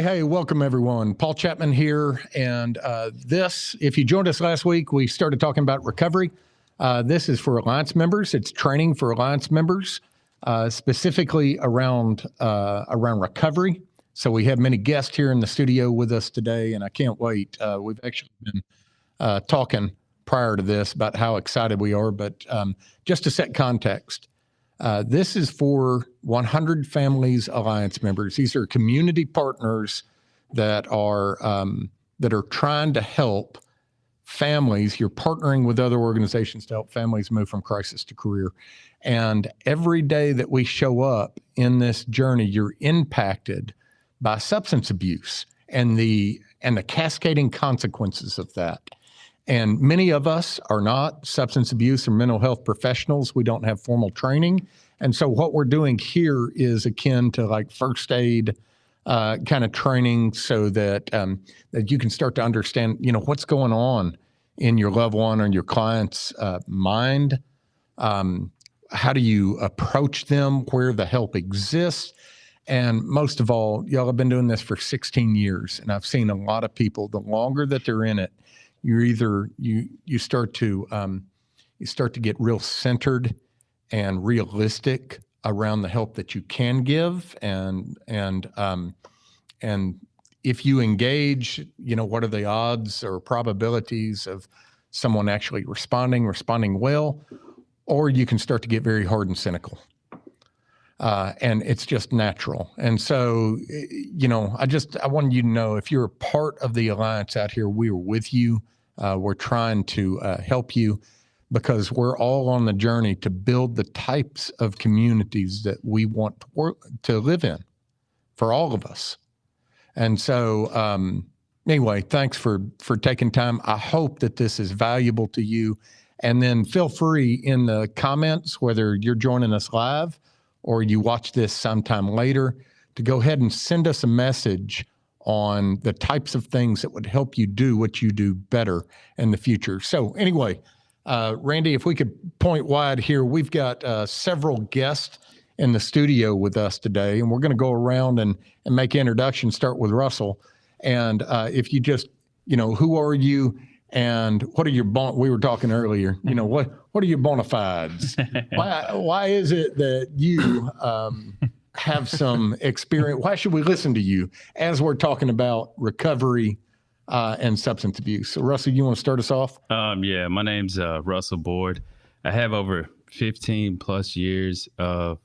Hey, welcome everyone. Paul Chapman here. And if you joined us last week, we started talking about recovery. This is for Alliance members. It's training for Alliance members, specifically around recovery. So we have many guests here in the studio with us today, and I can't wait. We've actually been talking prior to this about how excited we are, but just to set context, this is for 100 Families Alliance members. These are community partners that are trying to help families. You're partnering with other organizations to help families move from crisis to career. And every day that we show up in this journey, you're impacted by substance abuse and the cascading consequences of that. And many of us are not substance abuse or mental health professionals. We don't have formal training. And so what we're doing here is akin to like first aid kind of training so that that you can start to understand, what's going on in your loved one or your client's mind. How do you approach them, where the help exists? And most of all, y'all have been doing this for 16 years. And I've seen a lot of people, the longer that they're in it, you start to get real centered and realistic around the help that you can give, and if you engage, what are the odds or probabilities of someone actually responding well, or you can start to get very hard and cynical. And it's just natural. And so, I wanted you to know, if you're a part of the Alliance out here, we are with you. We're trying to help you, because we're all on the journey to build the types of communities that we want to live in for all of us. And so, anyway, thanks for taking time. I hope that this is valuable to you. And then feel free in the comments, whether you're joining us live or you watch this sometime later, to go ahead and send us a message on the types of things that would help you do what you do better in the future. So anyway, Randy, if we could point wide here, we've got several guests in the studio with us today, and we're going to go around and make introductions, start with Russell. And if you just, who are you and what are your, we were talking earlier, what are your bona fides? Why is it that you have some experience? Why should we listen to you as we're talking about recovery and substance abuse? So Russell, you want to start us off? Yeah, my name's Russell Board. I have over 15 plus years of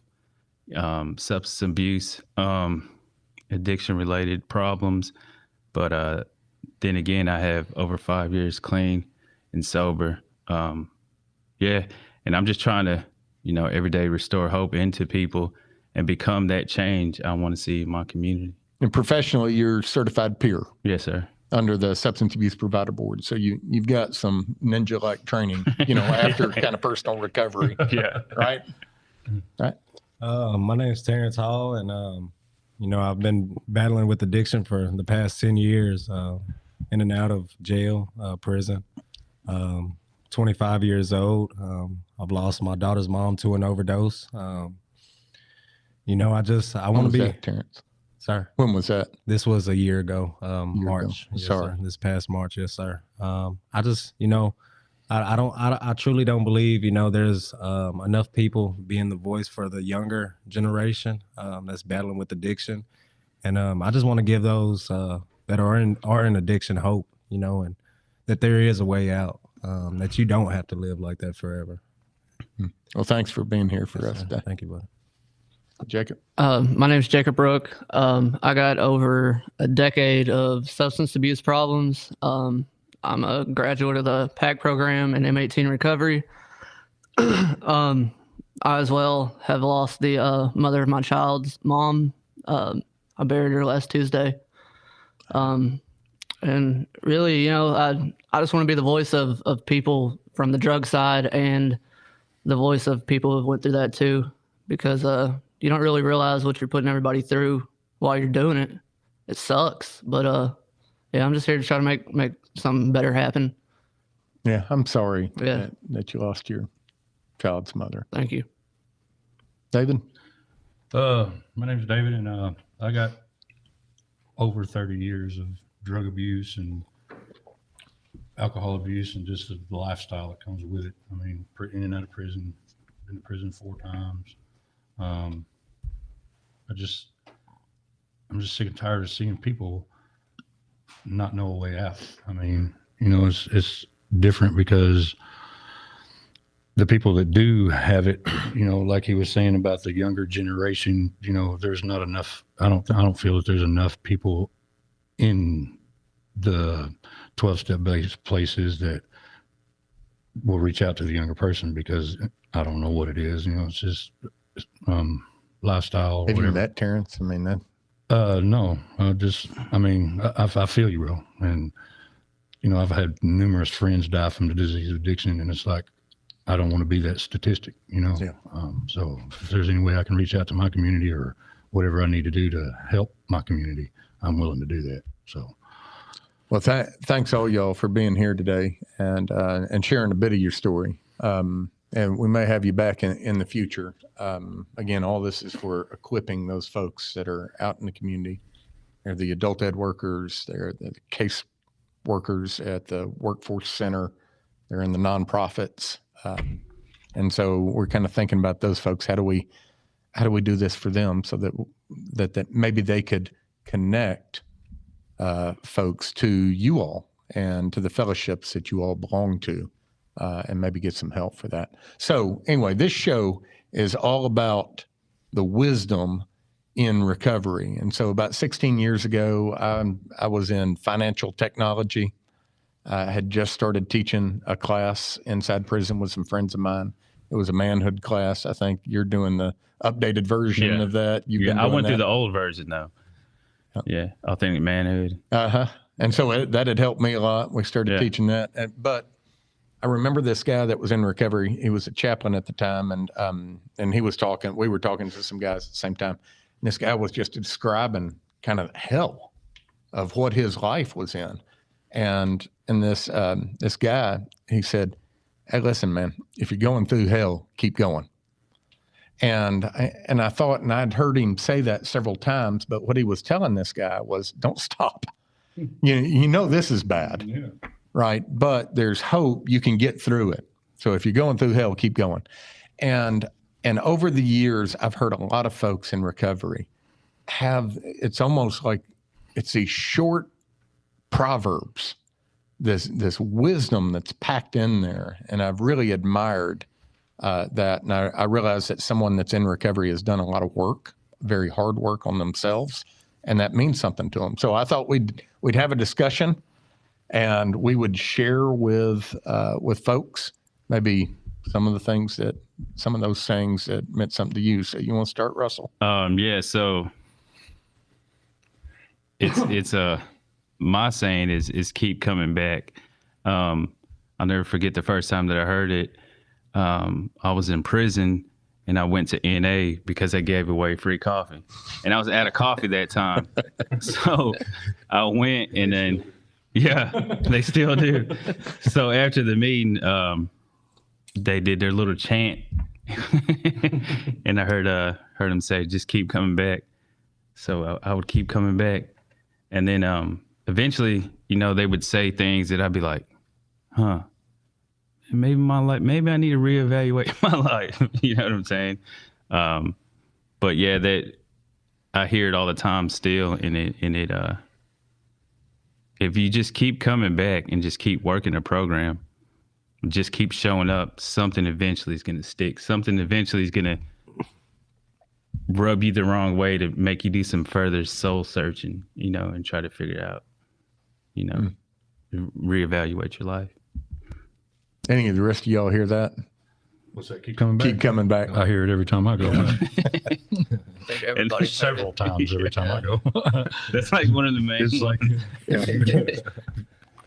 substance abuse, addiction related problems. But then again, I have over 5 years clean and sober. Yeah. And I'm just trying to, every day restore hope into people and become that change I want to see in my community. And professionally, you're certified peer. Yes, sir. Under the Substance Abuse Provider Board. So you've got some ninja-like training, after kind of personal recovery. Yeah. Right? Right. My name is Terrence Hall, and, I've been battling with addiction for the past 10 years, in and out of jail, prison. 25 years old. I've lost my daughter's mom to an overdose. I want to be Terrence. Sir. When was that? This was a year ago, March. Yes, sorry. Sir. This past March. Yes, sir. I truly don't believe, there's enough people being the voice for the younger generation that's battling with addiction. And I just want to give those that are in addiction hope, and that there is a way out, that you don't have to live like that forever. Well, thanks for being here for us today. Thank you, buddy. Jacob. My name is Jacob Brook. I got over a decade of substance abuse problems. I'm a graduate of the PAC program and M18 recovery. I as well have lost the mother of my child's mom. I buried her last Tuesday. And really, I just want to be the voice of people from the drug side and the voice of people who went through that too, because you don't really realize what you're putting everybody through while you're doing it. It sucks, but yeah, I'm just here to try to make something better happen. Yeah, I'm sorry that you lost your child's mother. Thank you. David? My name's David, and I got over 30 years of drug abuse and alcohol abuse and just the lifestyle that comes with it. I mean, in and out of prison, been to prison 4 times. I'm just sick and tired of seeing people not know a way out. I mean, you know, it's different because the people that do have it, you know, like he was saying about the younger generation, you know, there's not enough. I don't feel that there's enough people in the 12-step based places that will reach out to the younger person, because I don't know what it is. You know, it's just lifestyle. Or Have you whatever. met Terrence? I mean, that No, I feel you, bro. And, you know, I've had numerous friends die from the disease of addiction, and it's like, I don't want to be that statistic, you know? Yeah. So if there's any way I can reach out to my community or whatever I need to do to help my community, I'm willing to do that. So. well, thanks all y'all for being here today and sharing a bit of your story. And we may have you back in the future. Again, all this is for equipping those folks that are out in the community. They're the adult ed workers, they're the case workers at the workforce center, they're in the nonprofits. And so we're kind of thinking about those folks. How do we do this for them so that maybe they could connect folks to you all and to the fellowships that you all belong to, and maybe get some help for that. So anyway, this show is all about the wisdom in recovery. And so about 16 years ago, I was in financial technology. I had just started teaching a class inside prison with some friends of mine. It was a manhood class. I think you're doing the updated version Yeah. of that. I went through the old version though. Yeah, authentic manhood. And so that had helped me a lot. We started teaching that. But I remember this guy that was in recovery. He was a chaplain at the time, and he was talking. We were talking to some guys at the same time. And this guy was just describing kind of hell of what his life was in. And this guy, he said, "Hey, listen, man, if you're going through hell, keep going." And I thought, and I'd heard him say that several times, but what he was telling this guy was, don't stop. You know this is bad, right? But there's hope. You can get through it. So if you're going through hell, keep going. And over the years, I've heard a lot of folks in recovery it's almost like it's these short proverbs, this wisdom that's packed in there. And I've really admired that. And I realize that someone that's in recovery has done a lot of work, very hard work on themselves, and that means something to them. So I thought we'd have a discussion, and we would share with folks maybe some of those things that meant something to you. So you want to start, Russell? Yeah. So it's my saying is keep coming back. I'll never forget the first time that I heard it. I was in prison and I went to NA because they gave away free coffee, and I was out of coffee that time. So I went, and then, yeah, they still do. So after the meeting, they did their little chant and I heard them say, just keep coming back. So I would keep coming back. And then, eventually, they would say things that I'd be like, maybe I need to reevaluate my life. You know what I'm saying? But yeah, that I hear it all the time still. And it, if you just keep coming back and just keep working the program, just keep showing up, something eventually is going to stick. Something eventually is going to rub you the wrong way to make you do some further soul searching, and try to figure it out, reevaluate your life. Any of the rest of y'all hear that? What's that? Keep coming back? Keep coming back. I hear it every time I go. And Several times every time I go. that's like one of the main. It's like,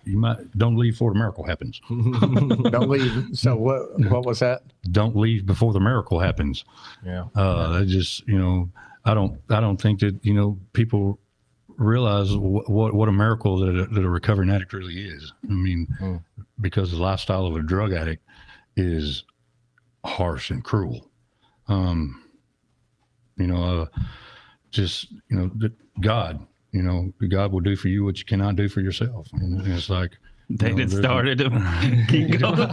you don't leave before the miracle happens. Don't leave. So what was that? Don't leave before the miracle happens. Yeah. I just, I don't think that, people realize what a miracle that a recovering addict really is. I mean, because the lifestyle of a drug addict is harsh and cruel. God, you know, God will do for you what you cannot do for yourself. And it's like, They you know, didn't there's- start it. Keep going.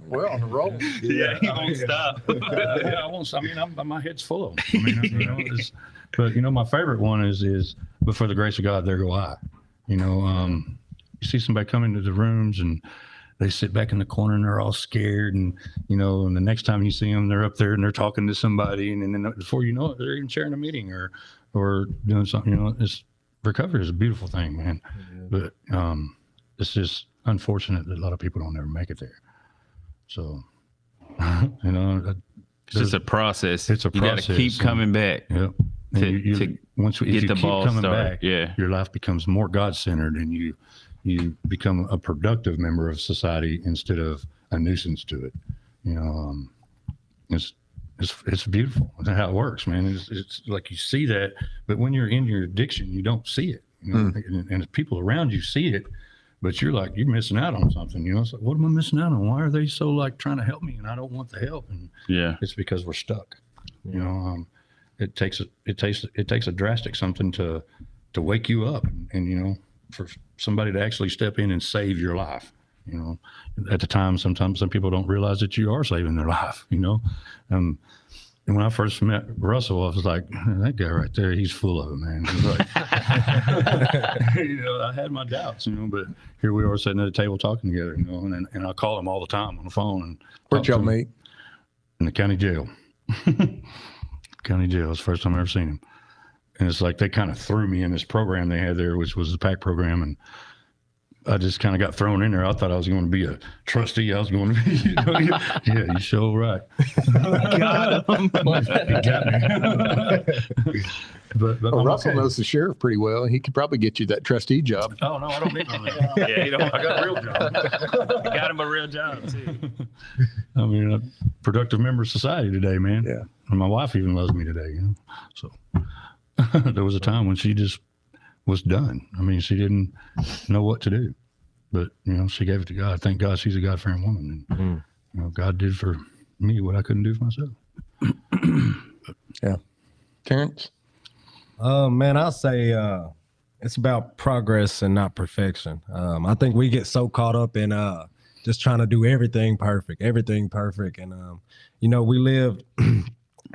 We're on the roll. Yeah, he won't stop. Yeah, I won't. I mean, my head's full of them. I mean, you know, but you know, my favorite one is, but for the grace of God, there go I. You know, you see somebody come into the rooms and they sit back in the corner and they're all scared, and you know, and the next time you see them, they're up there and they're talking to somebody, and then before you know it, they're even sharing a meeting or doing something. You know, it's recovery is a beautiful thing, man. But it's just unfortunate that a lot of people don't ever make it there. So, you know, It's just a process. It's a You got to process, keep and- coming back. yep. And To once if get you the keep ball coming started. back, Yeah. your life becomes more God-centered, and you become a productive member of society instead of a nuisance to it. You know, it's beautiful. That's how it works, man. It's like you see that, but when you're in your addiction, you don't see it. You know, and people around you see it, but you're like, you're missing out on something. You know, it's like, what am I missing out on? Why are they so like trying to help me, and I don't want the help? And Yeah. it's because we're stuck. You know, it takes a drastic something to wake you up, and you know, for somebody to actually step in and save your life. You know, at the time, sometimes some people don't realize that you are saving their life. You know, and when I first met Russell, I was like, that guy right there, he's full of it, man. He was like, you know, I had my doubts, you know, but here we are sitting at a table talking together, you know, and I call him all the time on the phone. And Where'd talk to y'all him meet? in the county jail. County jail. It's the first time I ever seen him. And it's like they kind of threw me in this program they had there, which was the PAC program. And I just kind of got thrown in there. I thought I was going to be a trustee. I was going to be, you know, yeah, you sure right. Got him. He got me. but Well, I'm Russell okay. knows the sheriff pretty well. He could probably get you that trustee job. Oh, no, I don't need one. Yeah, you don't. I got a real job. Got him a real job too. I mean, a productive member of society today, man. Yeah. And my wife even loves me today, you know. So there was a time when she just was done. I mean, she didn't know what to do, but you know, she gave it to God. Thank God she's a God-fearing woman, and you know, God did for me what I couldn't do for myself. Terrence? Man, I'll say it's about progress and not perfection. I think we get so caught up in just trying to do everything perfect, and you know, we live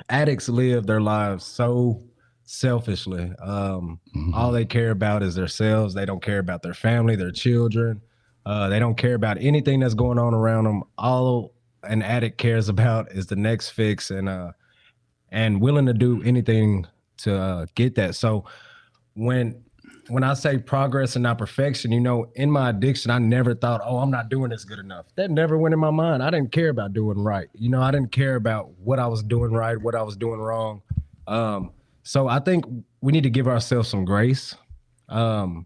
addicts live their lives so selfishly. All they care about is themselves. They don't care about their family, their children. They don't care about anything that's going on around them. All an addict cares about is the next fix, and willing to do anything to get that. So when I say progress and not perfection, you know, in my addiction, I never thought, oh, I'm not doing this good enough. That never went in my mind. I didn't care about doing right. You know, I didn't care about what I was doing right, what I was doing wrong. So I think we need to give ourselves some grace, and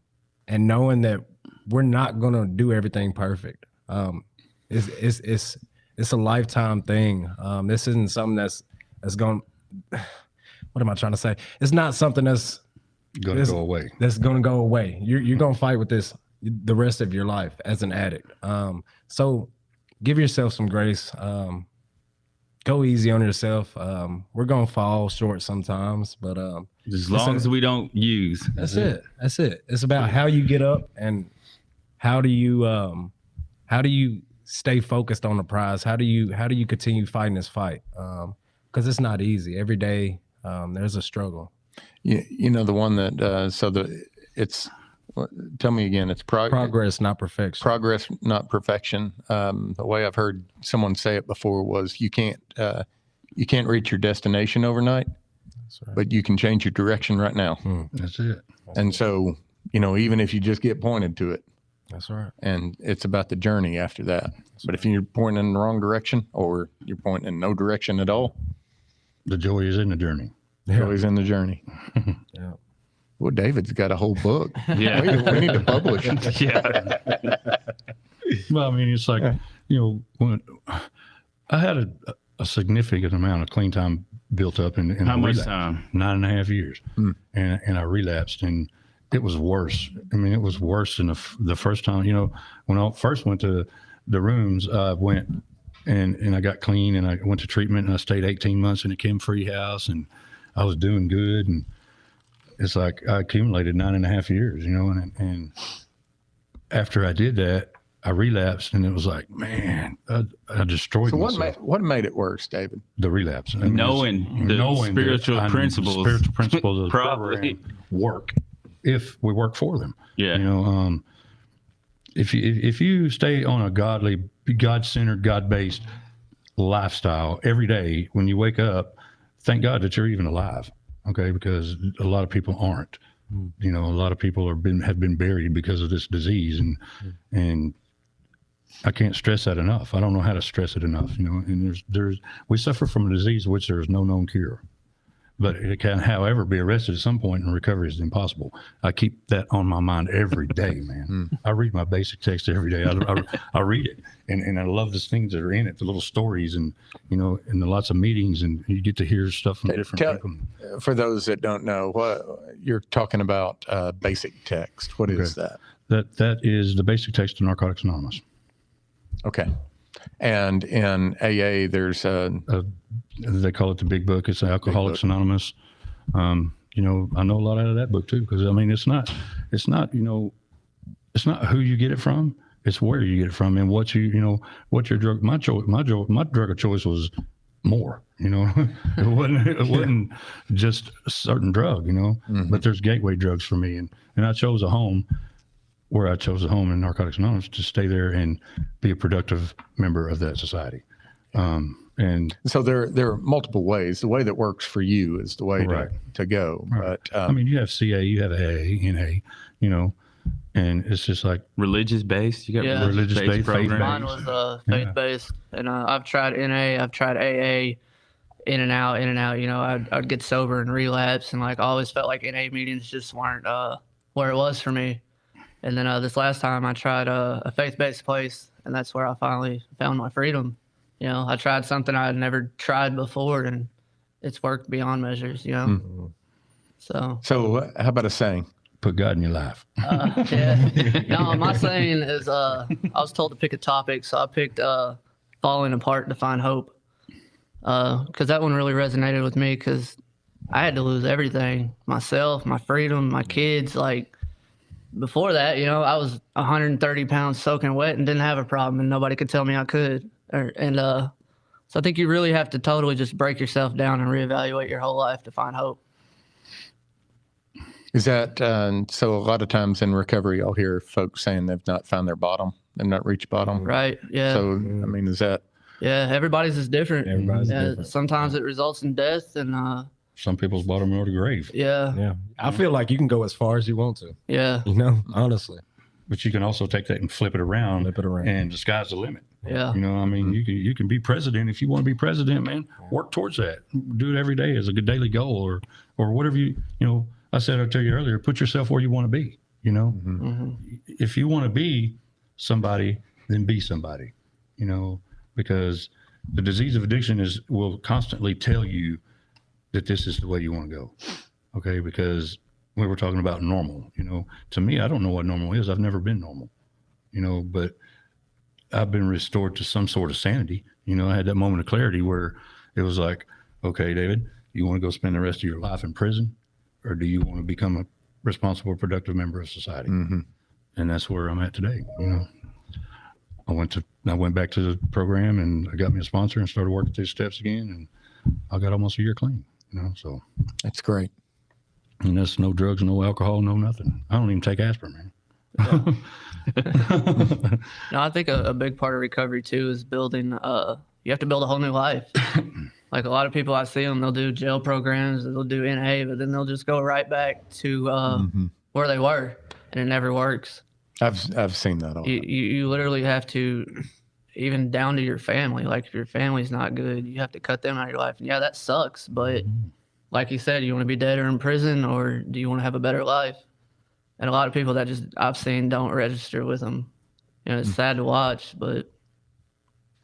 knowing that we're not gonna do everything perfect. It's a lifetime thing. This isn't something that's going. What am I trying to say? It's not something that's Going to go away. that's going to go away. You're going to fight with this the rest of your life as an addict. So give yourself some grace. Go easy on yourself. We're going to fall short sometimes, but As long as we don't use. that's it. That's it. It's about how you get up and how do you stay focused on the prize? How do you continue fighting this fight? Because it's not easy. Every day there's a struggle. You know, the one that, tell me again, it's Progress, not perfection. progress, not perfection. The way I've heard someone say it before was you can't reach your destination overnight, right. but you can change your direction right now. That's it. And so, you know, even if you just get pointed to it, That's right. and it's about the journey after that. But if you're pointing in the wrong direction or you're pointing in no direction at all, The joy is in the journey. Yeah. always in the journey. Yeah. Well, David's got a whole book. Yeah. We need to publish it. Yeah. Well, I mean, it's like, you know, when I had a significant amount of clean time built up in How a much relapse. time? 9.5 years. And I relapsed, and it was worse. I mean, it was worse than the first time. You know, when I first went to the rooms, I went and I got clean, and I went to treatment, and I stayed 18 months in a chem-free house, and I was doing good. And it's like I accumulated 9.5 years, you know, and after I did that, I relapsed, and it was like, man, I destroyed So myself. what made it worse, David? The relapse, and Knowing the that spiritual principles. spiritual principles of the Probably. program work if we work for them. Yeah. You know, if you stay on a godly, God-centered, God-based lifestyle every day, when you wake up, thank God that you're even alive. Okay, because a lot of people aren't. You know, a lot of people have been buried because of this disease, and I can't stress that enough. I don't know how to stress it enough. You know, and we suffer from a disease which there is no known cure, but it can, however, be arrested at some point, and recovery is impossible. I keep that on my mind every day, man. I read my basic text every day. I read it, and I love the things that are in it, the little stories, and you know, and the lots of meetings, and you get to hear stuff from different people. For those that don't know, what you're talking about, basic text. What is that? That is the basic text of Narcotics Anonymous. Okay. And in AA, there's They call it the big book. It's Alcoholics Anonymous. You know, I know a lot out of that book too, because I mean, it's not, you know, it's not who you get it from. It's where you get it from, and what what your drug. My drug of choice was more. You know, it wasn't just a certain drug. You know, but there's gateway drugs for me, and I chose a home. Where I chose a home in Narcotics Anonymous to stay there and be a productive member of that society. And so there are multiple ways. The way that works for you is the way Right. to go. Right. But I mean, you have CA, you have AA, NA, you know, and it's just like Religious based. You got Yeah. religious Religious-based, based programs. Mine was faith-based, and I've tried NA, I've tried AA, in and out. You know, I'd get sober and relapse, and like I always felt like NA meetings just weren't where it was for me. And then this last time I tried a faith-based place, and that's where I finally found my freedom. You know, I tried something I had never tried before, and it's worked beyond measures, you know. So how about a saying? put God in your life. yeah. No, my saying is I was told to pick a topic, so I picked falling apart to find hope. Because that one really resonated with me, because I had to lose everything, myself, my freedom, my kids. Like before that, you know, I was 130 pounds soaking wet and didn't have a problem, and nobody could tell me I could. So I think you really have to totally just break yourself down and reevaluate your whole life to find hope. Is that so? A lot of times in recovery, I'll hear folks saying they've not found their bottom, they've not reached bottom. Right. Yeah. So I mean, is that? Yeah. Everybody's is different. Everybody's different. Sometimes it results in death, and Some people's bottom are the grave, yeah. Yeah. I feel like you can go as far as you want to, Yeah. you know, honestly. but you can also take that and flip it around, Flip it around. and the sky's the limit. Yeah. You know, I mean, you can be president if you want to be president, man. Work towards that. Do it every day as a good daily goal, or whatever you know. I said, I'll tell you earlier, put yourself where you want to be. You know, if you want to be somebody, then be somebody. You know, because the disease of addiction will constantly tell you that this is the way you want to go. Okay, because we were talking about normal. You know, to me, I don't know what normal is. I've never been normal. You know, but I've been restored to some sort of sanity. You know, I had that moment of clarity where it was like, okay, David, you want to go spend the rest of your life in prison, or do you want to become a responsible, productive member of society? Mm-hmm. And that's where I'm at today. You know, I went back to the program, and I got me a sponsor and started working through steps again, and I got almost a year clean. You know, so That's great. and that's no drugs, no alcohol, no nothing. I don't even take aspirin, man. No, I think a big part of recovery too is building. You have to build a whole new life. Like a lot of people, I see them, they'll do jail programs, they'll do NA, but then they'll just go right back to where they were, and it never works. I've seen that all. You literally have to, even down to your family. Like if your family's not good, you have to cut them out of your life. And yeah, that sucks. But like you said, you want to be dead or in prison, or do you want to have a better life? And a lot of people that I've seen don't register with them. You know, it's sad to watch, but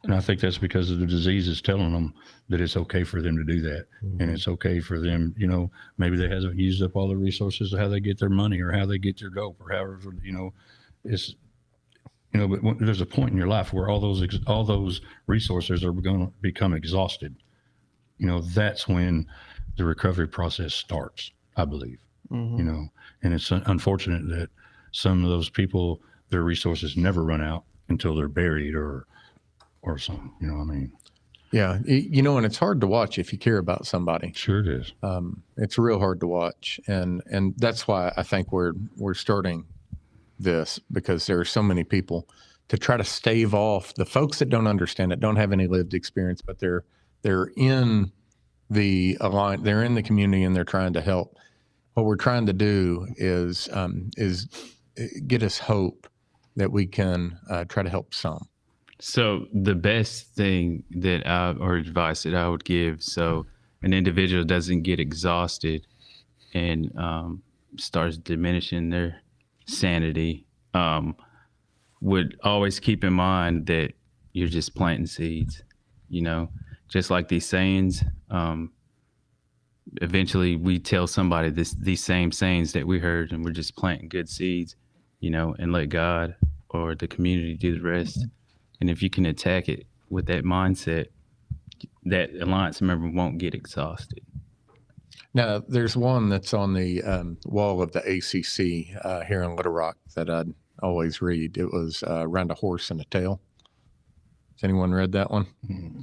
And I think that's because of the disease is telling them that it's okay for them to do that. And it's okay for them, you know, maybe they haven't used up all the resources of how they get their money or how they get their dope or however, you know, it's, you know, but there's a point in your life where all those resources are going to become exhausted. You know, that's when the recovery process starts, I believe. Mhm. you know, and it's unfortunate that some of those people, their resources never run out until they're buried or something, you know what I mean? Yeah. You know, and it's hard to watch if you care about somebody. Sure it is. It's real hard to watch. And that's why I think we're starting this, because there are so many people to try to stave off the folks that don't understand it, don't have any lived experience, but they're in the alliance, they're in the community, and they're trying to help. What we're trying to do is get us hope that we can try to help some. So the best thing that or advice that I would give, so an individual doesn't get exhausted and starts diminishing their sanity, would always keep in mind that you're just planting seeds, you know, just like these sayings. Eventually we tell somebody these same sayings that we heard, and we're just planting good seeds, you know, and let God or the community do the rest. And if you can attack it with that mindset, that alliance member won't get exhausted. Now, there's one that's on the wall of the ACC here in Little Rock that I'd always read. It was Around a Horse and a Tail. Has anyone read that one?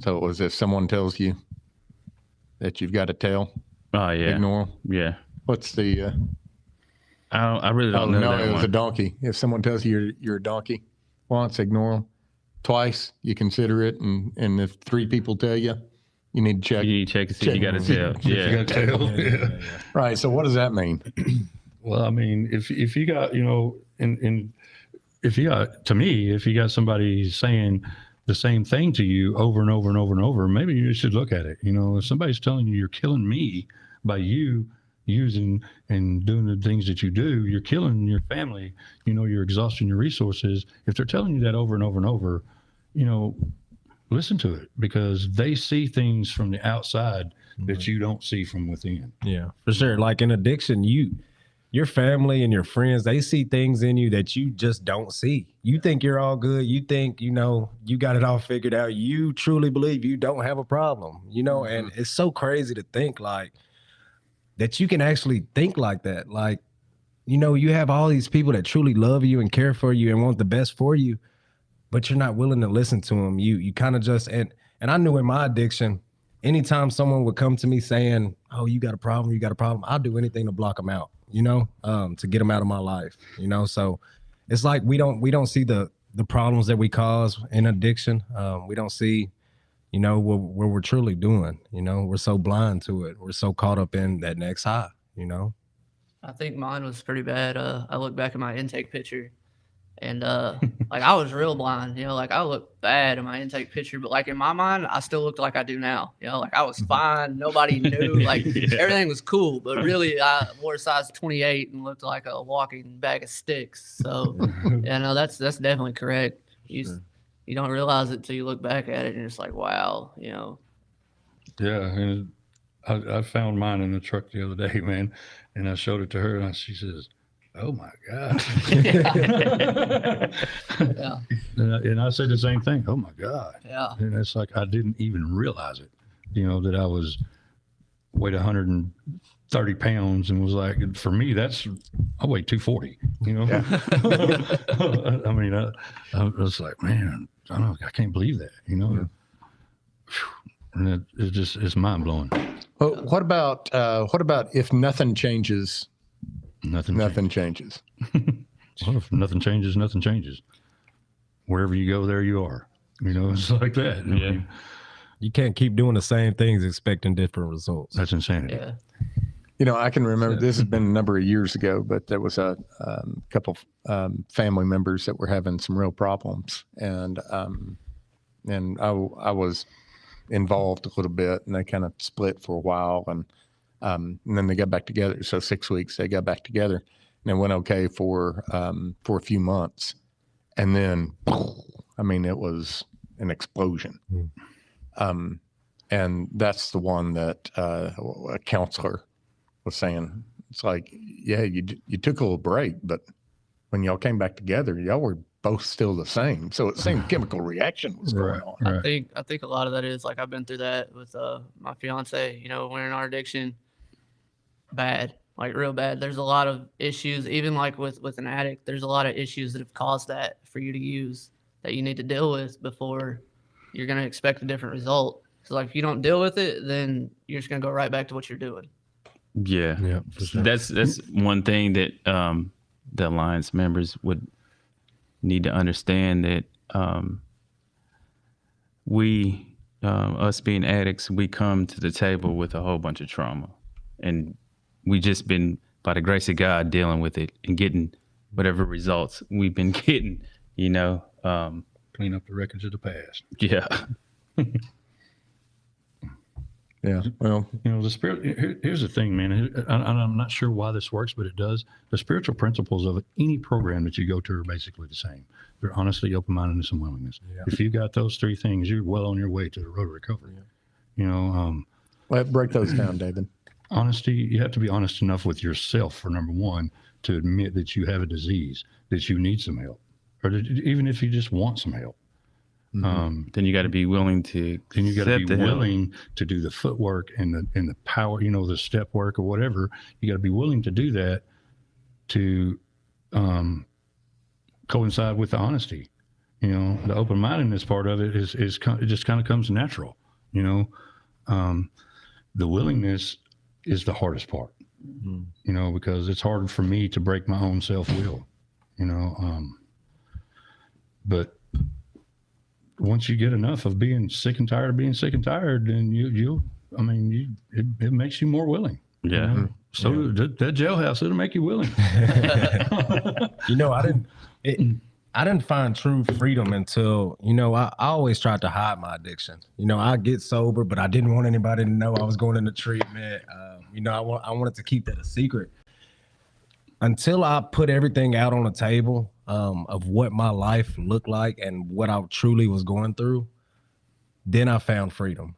So it was, if someone tells you that you've got a tail, Oh yeah, ignore 'em. yeah. What's the? I really don't know no, that it was one. a donkey. If someone tells you you're a donkey, once, ignore them. Twice, you consider it, and if 3 people tell you, you need to check. You need to check and see if you got a tail. You Yeah. got to tell. Yeah. Right. So what does that mean? Well, I mean, if you got, you know, in if you got, to me, if you got somebody saying the same thing to you over and over and over and over, maybe you should look at it. You know, if somebody's telling you you're killing me by you using and doing the things that you do, you're killing your family, you know, you're exhausting your resources. If they're telling you that over and over and over, you know, listen to it, because they see things from the outside that you don't see from within. Yeah, for sure. Like in addiction, your family and your friends, they see things in you that you just don't see. You think you're all good. You think, you know, you got it all figured out. You truly believe you don't have a problem, you know, and it's so crazy to think like that you can actually think like that. Like, you know, you have all these people that truly love you and care for you and want the best for you, but you're not willing to listen to them. You kind of just, and I knew in my addiction, anytime someone would come to me saying, "Oh, you got a problem, I'll do anything to block them out, you know, to get them out of my life, you know." So it's like we don't see the problems that we cause in addiction. We don't see, you know, what we're truly doing. You know, we're so blind to it. We're so caught up in that next high, you know. I think mine was pretty bad. I look back at my intake picture, and like I was real blind. You know, like I looked bad in my intake picture, but like in my mind, I still looked like I do now. You know, like I was fine. Nobody knew. Like Yeah. everything was cool, but really, I wore a size 28 and looked like a walking bag of sticks. So, yeah, no, that's definitely correct. You don't realize it till you look back at it, and it's like, wow, you know. Yeah, and I found mine in the truck the other day, man, and I showed it to her, and she says, "Oh my God!" Yeah. And I said the same thing. "Oh my God!" Yeah. And it's like I didn't even realize it, you know, that I weighed 130 pounds, and was like, for me, I weigh 240. You know, I mean, I was like, man, I can't believe that. You know. And it's mind blowing. Well, what about if nothing changes? Nothing Changes. Well, if nothing changes, nothing changes. Wherever you go, there you are. You know, it's like that. I Yeah. mean, You can't keep doing the same things expecting different results. that's insanity. Yeah. You know, I can remember, this has been a number of years ago, but there was a couple family members that were having some real problems, and I was involved a little bit, and they kind of split for a while, and then they got back together. So 6 weeks they got back together, and it went okay for a few months, and then I mean, it was an explosion. And that's the one that a counselor was saying. It's like, yeah, you took a little break, but when y'all came back together, y'all were both still the same. So the same chemical reaction was going Right, on. right. I think a lot of that is like I've been through that with my fiance. You know, we're in our addiction bad. like real bad. There's a lot of issues, even like with an addict, there's a lot of issues that have caused that for you to use that you need to deal with before you're going to expect a different result. So like if you don't deal with it, then you're just going to go right back to what you're doing. Yeah. Yeah, for sure. That's one thing that the Alliance members would need to understand, that we, us being addicts, we come to the table with a whole bunch of trauma, and we just been, by the grace of God, dealing with it and getting whatever results we've been getting, you know. Clean up the records of the past. Yeah. Yeah. Well, You know, the spirit. Here's the thing, man. I'm not sure why this works, but it does. The spiritual principles of any program that you go to are basically the same. They're honesty, open-mindedness, and willingness. Yeah. If you got those three things, you're well on your way to the road to recovery. You know, break those down, David. honesty. You have to be honest enough with yourself, for number one, to admit that you have a disease, that you need some help, or that, even if you just want some help. Then you got to be willing to. Then you got to accept be the help. willing to do the footwork and the power, you know, the step work or whatever. You got to be willing to do that to coincide with the honesty. You know, the open-mindedness part of it is it just kind of comes natural. You know, the willingness is the hardest part. You know, because it's hard for me to break my own self-will. You know, but once you get enough of being sick and tired of being sick and tired, then it makes you more willing. Yeah. You know? So that jailhouse, it'll make you willing. You know, I didn't find true freedom until, you know, I always tried to hide my addiction. You know, I get sober, but I didn't want anybody to know I was going into treatment. You know, I wanted to keep that a secret until I put everything out on the table of what my life looked like and what I truly was going through. Then I found freedom.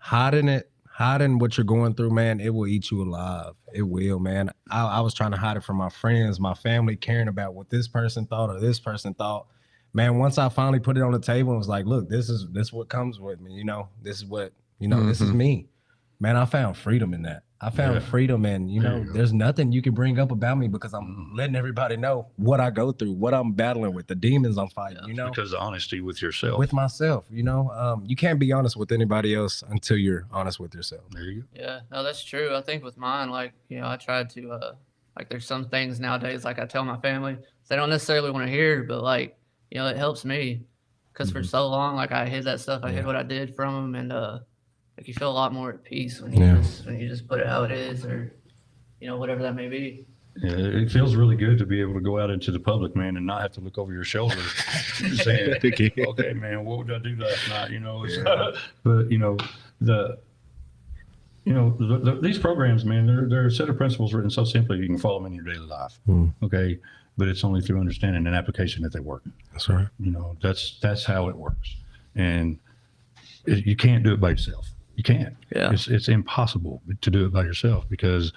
Hiding what you're going through, man, it will eat you alive. It will, man. I was trying to hide it from my friends, my family, caring about what this person thought or this person thought. Man, once I finally put it on the table and was like, look, this is what comes with me, you know, this is what, you know, this is me. Man, I found freedom in that. I found freedom, and you know, there's nothing you can bring up about me because I'm letting everybody know what I go through, what I'm battling with, the demons I'm fighting, you know, Because of honesty with yourself. with myself, you know. You can't be honest with anybody else until you're honest with yourself. There you go. Yeah, no, that's true. I think with mine, like, you know, I tried to, like, there's some things nowadays, like I tell my family, they don't necessarily want to hear, but like, you know, it helps me because for so long, like I hid that stuff. I hid what I did from them, and like you feel a lot more at peace when you just put it how it is, or, you know, whatever that may be. Yeah, it feels really good to be able to go out into the public, man, and not have to look over your shoulder saying, okay, man, what did I do last night? You know, but you know, these programs, man, they're a set of principles written so simply you can follow them in your daily life. Okay. But it's only through understanding and application that they work. That's right. You know, that's how it works. And you can't do it by yourself. You can't. Yeah. It's impossible to do it by yourself, because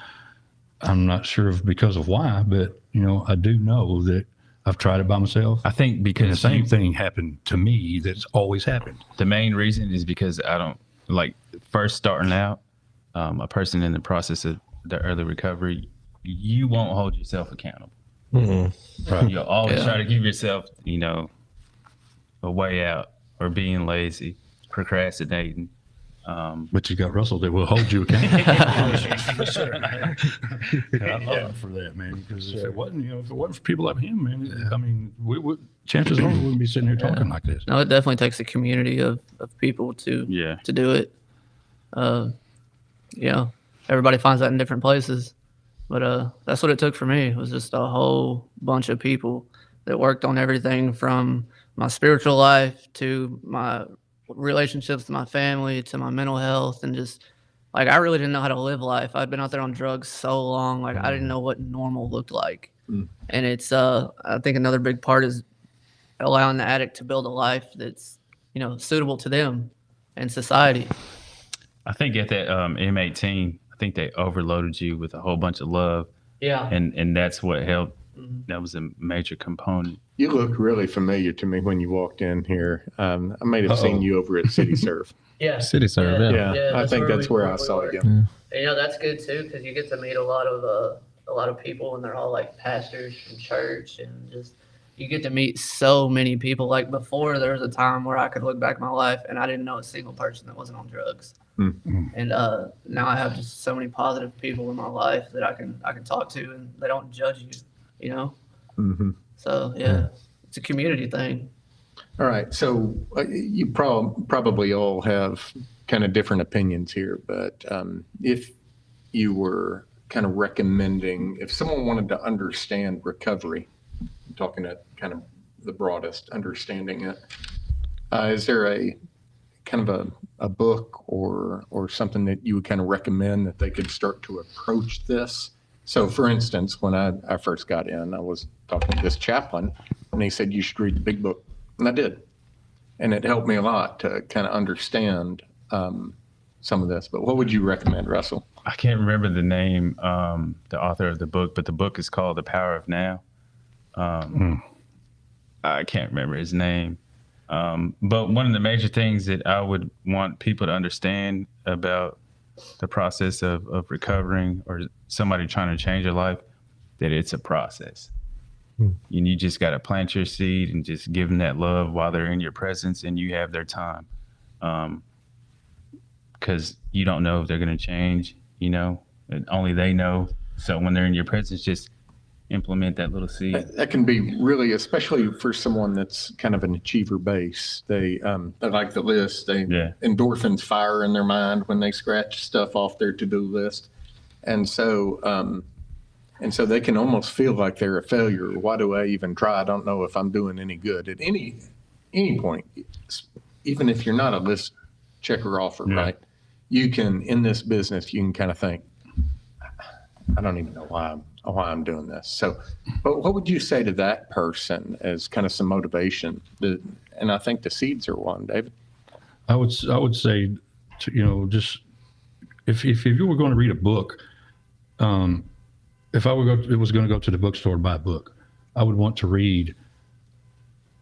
I'm not sure because of why, but you know, I do know that I've tried it by myself. I think And the because same thing happened to me that's always happened. the main reason is because I don't like first starting out, a person in the process of the early recovery, you won't hold yourself accountable. Right. You'll always try to give yourself, you know, a way out, or being lazy, procrastinating. But you got Russell that will hold you accountable. For sure. I love him for that, man. Because if it wasn't for people like him, man, I mean, chances are we wouldn't be sitting here talking like this. No, it definitely takes a community of people to do it. You know, everybody finds that in different places, but that's what it took for me. It was just a whole bunch of people that worked on everything from my spiritual life to my relationships with my family to my mental health, and just like I really didn't know how to live life. I'd been out there on drugs so long, like I didn't know what normal looked like. And it's I think another big part is allowing the addict to build a life that's, you know, suitable to them and society. I think at that M18, I think they overloaded you with a whole bunch of love, Yeah. and that's what helped. That was a major component. You look really familiar to me when you walked in here. I might have seen you over at City Surf. Yeah. City Serve, yeah. I think that's where I saw you. And, that's good too, because you get to meet a lot of people, and they're all like pastors from church, and just you get to meet so many people. Like before, there was a time where I could look back at my life and I didn't know a single person that wasn't on drugs. And now I have just so many positive people in my life that I can talk to, and they don't judge you. So yeah, it's a community thing. All right. So you probably all have kind of different opinions here, but if you were kind of recommending, if someone wanted to understand recovery, I'm talking at kind of the broadest, understanding it, is there a kind of a book or something that you would kind of recommend that they could start to approach this? So for instance, when I first got in, I was talking to this chaplain, and he said, you should read the big book. And I did. And it helped me a lot to kind of understand some of this. But what would you recommend, Russell? I can't remember the name, the author of the book, but the book is called The Power of Now. I can't remember his name. But one of the major things that I would want people to understand about the process of recovering, or somebody trying to change their life, that it's a process. And you just got to plant your seed and just give them that love while they're in your presence and you have their time. Because you don't know if they're going to change, and only they know. So when they're in your presence, just implement that little seed. That can be really, especially for someone that's kind of an achiever base. They like the list. Endorphins fire in their mind when they scratch stuff off their to-do list. And so they can almost feel like they're a failure. Why do I even try? I don't know if I'm doing any good at any point. Even if you're not a list checker offer, right? You can, in this business, you can kind of think, I don't even know why I'm doing this. So, but what would you say to that person as kind of some motivation? And I think the seeds are one, David. I would say, just if you were going to read a book, if I was going to go to the bookstore and buy a book, I would want to read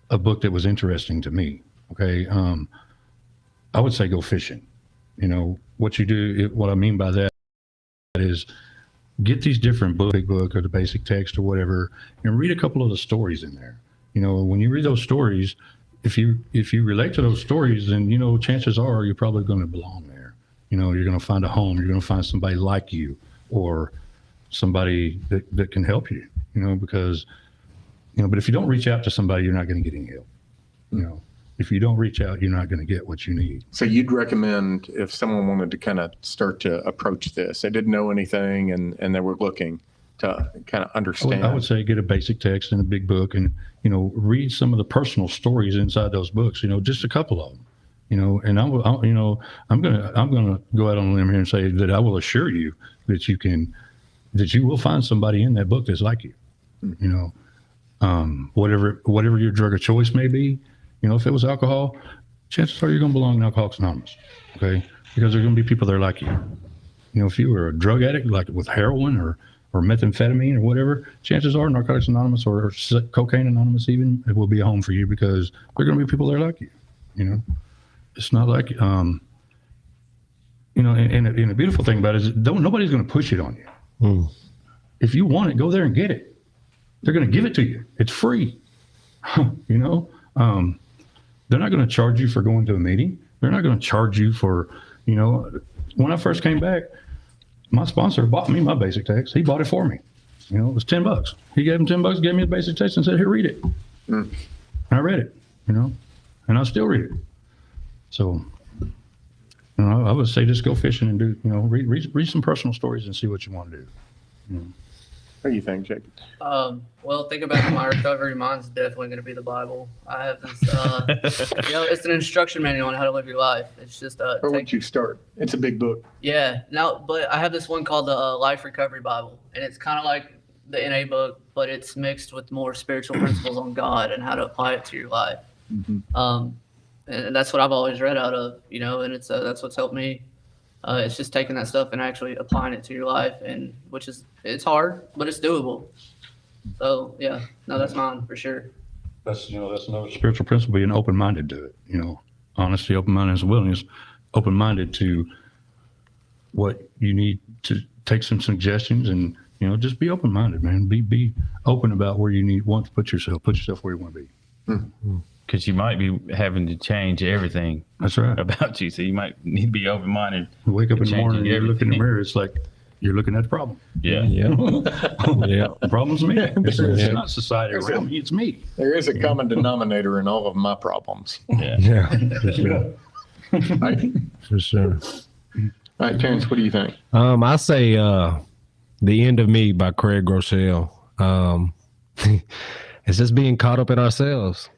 a book that was interesting to me. Okay. I would say go fishing. What you do, what I mean by that is get these different big book or the basic text or whatever, and read a couple of the stories in there. When you read those stories, if you relate to those stories, then, chances are you're probably going to belong there. You're going to find a home. You're going to find somebody like you, or somebody that can help you, because, but if you don't reach out to somebody, you're not going to get any help. If you don't reach out, you're not going to get what you need. So you'd recommend, if someone wanted to kind of start to approach this, they didn't know anything and they were looking to kind of understand. I would say get a basic text and a big book, and, read some of the personal stories inside those books, just a couple of them, and I'm going to go out on a limb here and say that I will assure you that you will find somebody in that book that's like you. Whatever your drug of choice may be, if it was alcohol, chances are you're going to belong in Alcoholics Anonymous, okay? Because there's going to be people there like you. If you were a drug addict, like with heroin or methamphetamine or whatever, chances are Narcotics Anonymous or Cocaine Anonymous even, it will be a home for you, because there are going to be people there like you. It's not like, and the beautiful thing about it is nobody's going to push it on you. If you want it, go there and get it. They're going to give it to you. It's free. They're not going to charge you for going to a meeting. They're not going to charge you for, when I first came back, my sponsor bought me my basic text. He bought it for me. It was $10. He gave him $10, gave me the basic text and said, here, read it. And I read it, and I still read it. So, I would say just go fishing and do, read some personal stories and see what you want to do. What do you think, Jacob? Well, think about my recovery. Mine's definitely going to be the Bible. I have this, it's an instruction manual on how to live your life. It's just Where would you start? It's a big book. Yeah. Now, but I have this one called the Life Recovery Bible, and it's kind of like the NA book, but it's mixed with more spiritual principles on God and how to apply it to your life. And that's what I've always read out of, and it's that's what's helped me. It's just taking that stuff and actually applying it to your life, and it's hard, but it's doable. So yeah, no, that's mine for sure. That's another spiritual principle, being open-minded to it. Honesty, open-mindedness, willingness, open-minded to what you need to take some suggestions and, you know, just be open-minded, man. Be open about where you want to put yourself where you want to be. Because you might be having to change everything That's right. about you. So you might need to be open minded. You wake up in the Changing morning and you look in the everything. mirror, it's like you're looking at the problem. Yeah. Yeah. Yeah. The problem's me. It's Yeah. not society around me, it's me. There is a common denominator in all of my problems. Yeah. For sure. All right, For sure. Terrence, what do you think? I say The End of Me by Craig Groeschel. It's just being caught up in ourselves.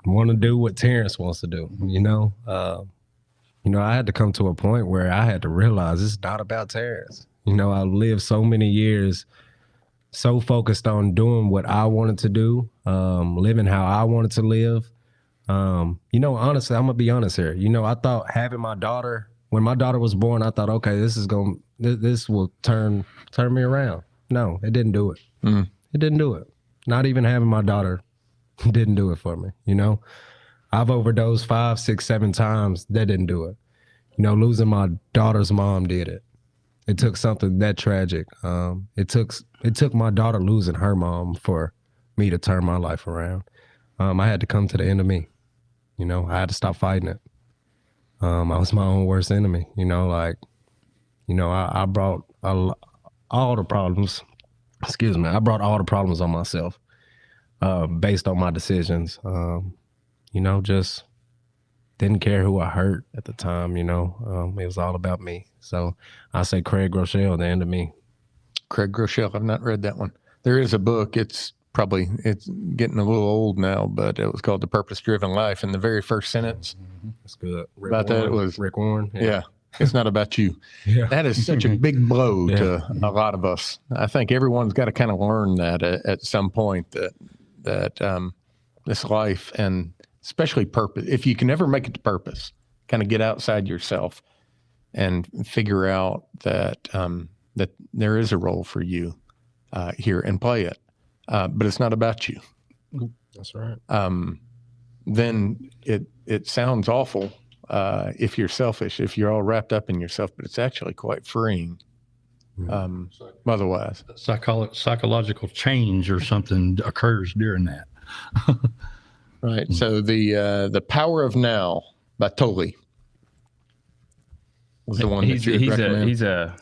Want to do what Terrence wants to do, you know? I had to come to a point where I had to realize it's not about Terrence. You know, I lived so many years so focused on doing what I wanted to do, living how I wanted to live. Honestly, I'm gonna be honest here. I thought having my daughter, when my daughter was born, I thought, okay, this will turn me around. No, it didn't do it. It didn't do it. Not even having my daughter didn't do it for me. I've overdosed 5, 6, 7 times. That didn't do it. Losing my daughter's mom did it. It took something that tragic. It took my daughter losing her mom for me to turn my life around. I had to come to the end of me. I had to stop fighting it. I was my own worst enemy. I brought all the problems. Excuse me. I brought all the problems on myself based on my decisions. Just didn't care who I hurt at the time. It was all about me. So I say Craig Groeschel, The End of Me. Craig Groeschel. I've not read that one. There is a book. It's getting a little old now, but it was called The Purpose Driven Life. And the very first sentence That's good. about that was Rick Warren. yeah, it's not about you. Yeah. That is such a big blow to a lot of us. I think everyone's got to kind of learn that at some point that this life, and especially purpose, if you can ever make it to purpose, kind of get outside yourself and figure out that that there is a role for you here and play it, but it's not about you. That's right. Then it sounds awful if you're selfish, if you're all wrapped up in yourself, but it's actually quite freeing. Otherwise, Psychological change or something occurs during that. right. So the Power of Now by Tolley was the one that you would recommend. He's a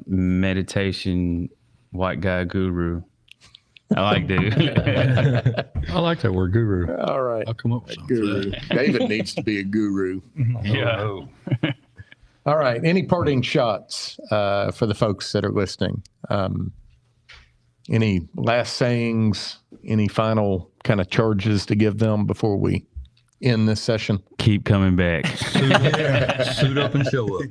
meditation white guy guru. I like dude. I like that word, guru. All right, I'll come up with something. guru. David needs to be a guru. Yeah. All right. Any parting shots for the folks that are listening? Any last sayings? Any final kind of charges to give them before we end this session? Keep coming back. Suit up and show up.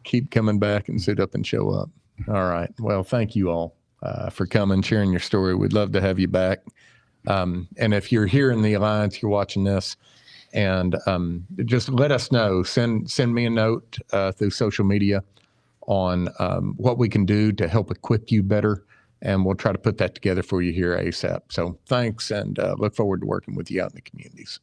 Keep coming back and suit up and show up. All right. Well, thank you all for coming, sharing your story. We'd love to have you back. And if you're here in the Alliance, you're watching this, and just let us know. Send me a note through social media on what we can do to help equip you better, and we'll try to put that together for you here ASAP. So thanks, and look forward to working with you out in the communities.